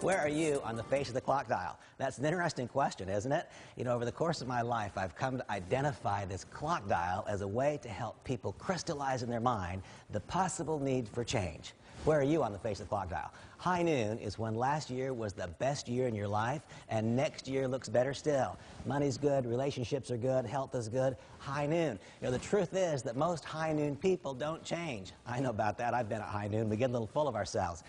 Where are you on the face of the clock dial? That's an interesting question, isn't it? You know, over the course of my life, I've come to identify this clock dial as a way to help people crystallize in their mind the possible need for change. Where are you on the face of the clock dial? High noon is when last year was the best year in your life, and next year looks better still. Money's good, relationships are good, health is good. High noon. You know, the truth is that most high noon people don't change. I know about that. I've been at high noon. We get a little full of ourselves.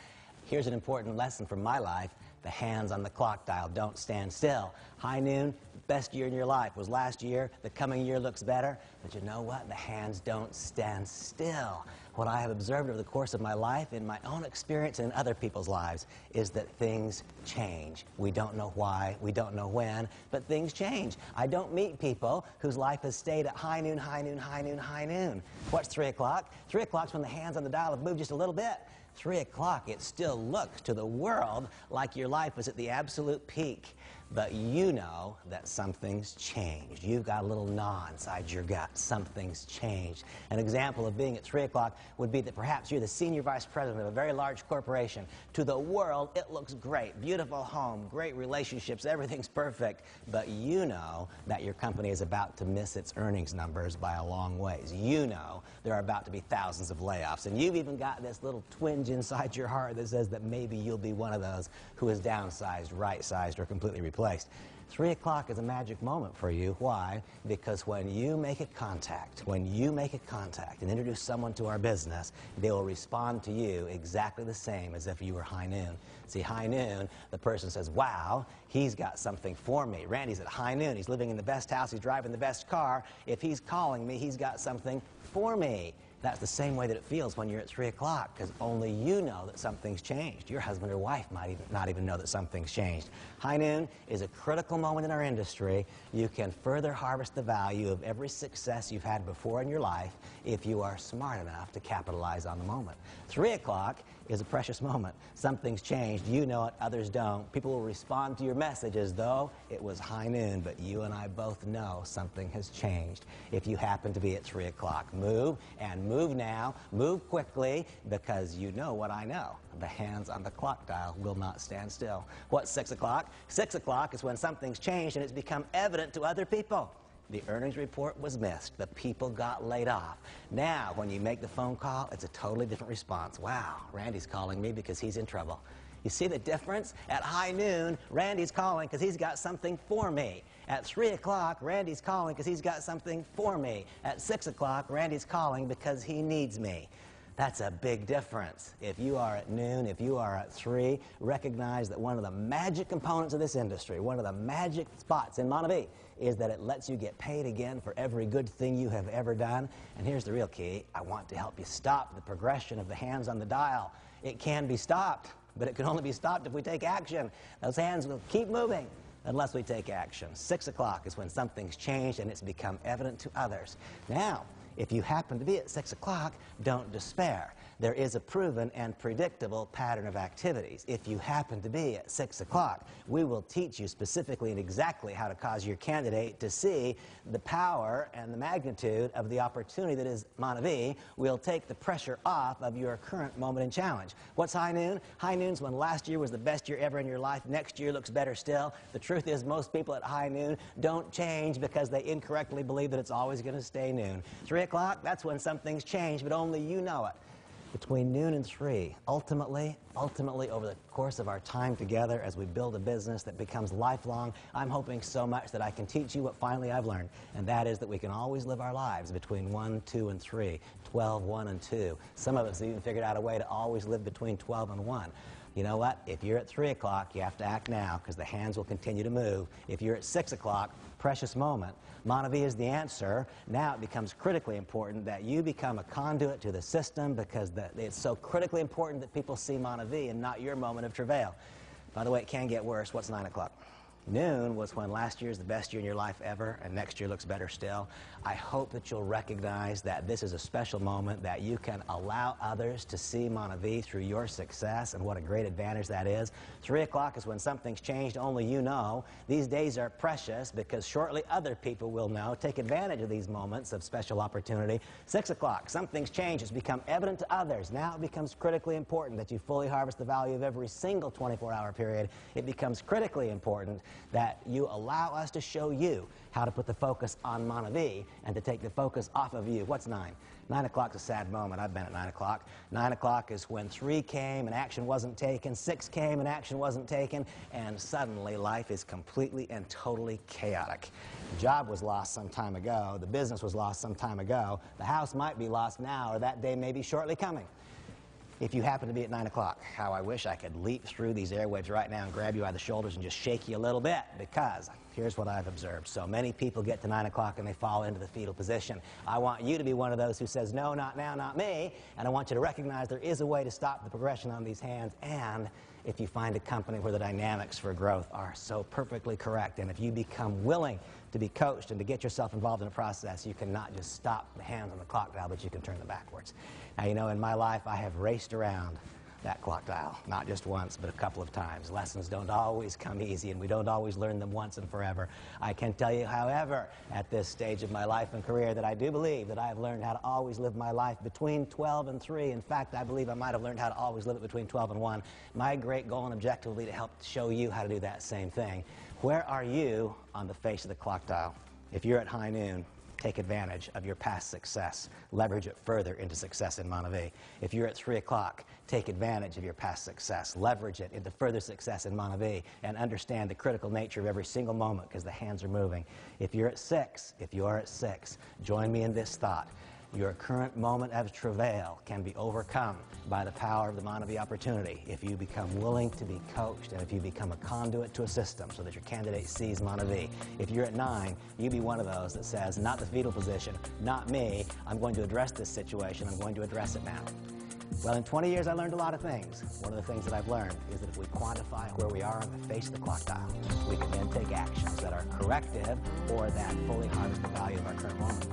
Here's an important lesson from my life. The hands on the clock dial don't stand still. High noon, best year in your life was last year. The coming year looks better. But you know what? The hands don't stand still. What I have observed over the course of my life, in my own experience and in other people's lives, is that things change. We don't know why, we don't know when, but things change. I don't meet people whose life has stayed at high noon, high noon, high noon, high noon. What's 3 o'clock? 3 o'clock's when the hands on the dial have moved just a little bit. 3 o'clock, it still looks to the world like your life was at the absolute peak. But you know that something's changed. You've got a little gnaw inside your gut. Something's changed. An example of being at 3 o'clock would be that perhaps you're the senior vice president of a very large corporation. To the world, it looks great. Beautiful home, great relationships, everything's perfect. But you know that your company is about to miss its earnings numbers by a long ways. You know there are about to be thousands of layoffs. And you've even got this little twinge inside your heart that says that maybe you'll be one of those who is downsized, right-sized, or completely replaced. 3 o'clock is a magic moment for you. Why? Because when you make a contact and introduce someone to our business, they will respond to you exactly the same as if you were high noon. See, high noon, the person says, wow, he's got something for me. Randy's at high noon. He's living in the best house. He's driving the best car. If he's calling me, he's got something for me. That's the same way that it feels when you're at 3 o'clock, because only you know that something's changed. Your husband or wife might not even know that something's changed. High noon is a critical moment in our industry. You can further harvest the value of every success you've had before in your life if you are smart enough to capitalize on the moment. 3 o'clock is a precious moment. Something's changed. You know it, others don't. People will respond to your message as though it was high noon, but you and I both know something has changed. If you happen to be at 3 o'clock, move, and move now, move quickly, because you know what I know. The hands on the clock dial will not stand still. What's 6 o'clock? 6 o'clock is when something's changed and it's become evident to other people. The earnings report was missed. The people got laid off. Now, when you make the phone call, it's a totally different response. Wow, Randy's calling me because he's in trouble. You see the difference? At high noon, Randy's calling because he's got something for me. At 3 o'clock, Randy's calling because he's got something for me. At 6 o'clock, Randy's calling because he needs me. That's a big difference. If you are at noon, if you are at 3, recognize that one of the magic components of this industry, one of the magic spots in Monavie, is that it lets you get paid again for every good thing you have ever done. And here's the real key. I want to help you stop the progression of the hands on the dial. It can be stopped, but it can only be stopped if we take action. Those hands will keep moving unless we take action. 6 o'clock is when something's changed and it's become evident to others. Now, if you happen to be at 6 o'clock, don't despair. There is a proven and predictable pattern of activities. If you happen to be at 6 o'clock, we will teach you specifically and exactly how to cause your candidate to see the power and the magnitude of the opportunity that is Monavie. We'll take the pressure off of your current moment and challenge. What's high noon? High noon's when last year was the best year ever in your life. Next year looks better still. The truth is most people at high noon don't change because they incorrectly believe that it's always going to stay noon. 3 o'clock, that's when something's changed, but only you know it. Between noon and 3, ultimately, over the course of our time together as we build a business that becomes lifelong, I'm hoping so much that I can teach you what finally I've learned, and that is that we can always live our lives between 1, 2, and 3, 12, 1, and 2. Some of us have even figured out a way to always live between 12 and 1. You know what? If you're at 3 o'clock, you have to act now because the hands will continue to move. If you're at 6 o'clock, precious moment, Monavie is the answer. Now it becomes critically important that you become a conduit to the system because it's so critically important that people see Monavie and not your moment of travail. By the way, it can get worse. What's 9 o'clock? Noon was when last year's the best year in your life ever, and next year looks better still. I hope that you'll recognize that this is a special moment, that you can allow others to see Monavie through your success, and what a great advantage that is. 3 o'clock is when something's changed, only you know. These days are precious because shortly other people will know. Take advantage of these moments of special opportunity. 6 o'clock, something's changed. It's become evident to others. Now it becomes critically important that you fully harvest the value of every single 24-hour period. It becomes critically important that you allow us to show you how to put the focus on Monavie and to take the focus off of you. What's 9? 9 o'clock's a sad moment. I've been at 9 o'clock. 9 o'clock is when 3 came and action wasn't taken, 6 came and action wasn't taken, and suddenly life is completely and totally chaotic. The job was lost some time ago. The business was lost some time ago. The house might be lost now, or that day may be shortly coming. If you happen to be at 9 o'clock, how I wish I could leap through these airwaves right now and grab you by the shoulders and just shake you a little bit, because here's what I've observed. So many people get to 9 o'clock and they fall into the fetal position. I want you to be one of those who says, no, not now, not me, and I want you to recognize there is a way to stop the progression on these hands, and if you find a company where the dynamics for growth are so perfectly correct, and if you become willing to be coached and to get yourself involved in the process, you can not just stop the hands on the clock dial, but you can turn them backwards. Now, you know, in my life, I have raced around that clock dial, not just once, but a couple of times. Lessons don't always come easy, and we don't always learn them once and forever. I can tell you, however, at this stage of my life and career, that I do believe that I have learned how to always live my life between 12 and 3. In fact, I believe I might have learned how to always live it between 12 and 1. My great goal and objective will be to help show you how to do that same thing. Where are you on the face of the clock dial? If you're at high noon, take advantage of your past success. Leverage it further into success in Monavie. If you're at 3 o'clock, take advantage of your past success. Leverage it into further success in Monavie, and understand the critical nature of every single moment, because the hands are moving. If you're at 6, join me in this thought. Your current moment of travail can be overcome by the power of the Monavie opportunity if you become willing to be coached, and if you become a conduit to a system so that your candidate sees Monavie. If you're at 9, you be one of those that says, not the fetal position, not me, I'm going to address this situation, I'm going to address it now. Well, in 20 years, I learned a lot of things. One of the things that I've learned is that if we quantify where we are on the face of the clock dial, we can then take actions that are corrective or that fully harvest the value of our current moment.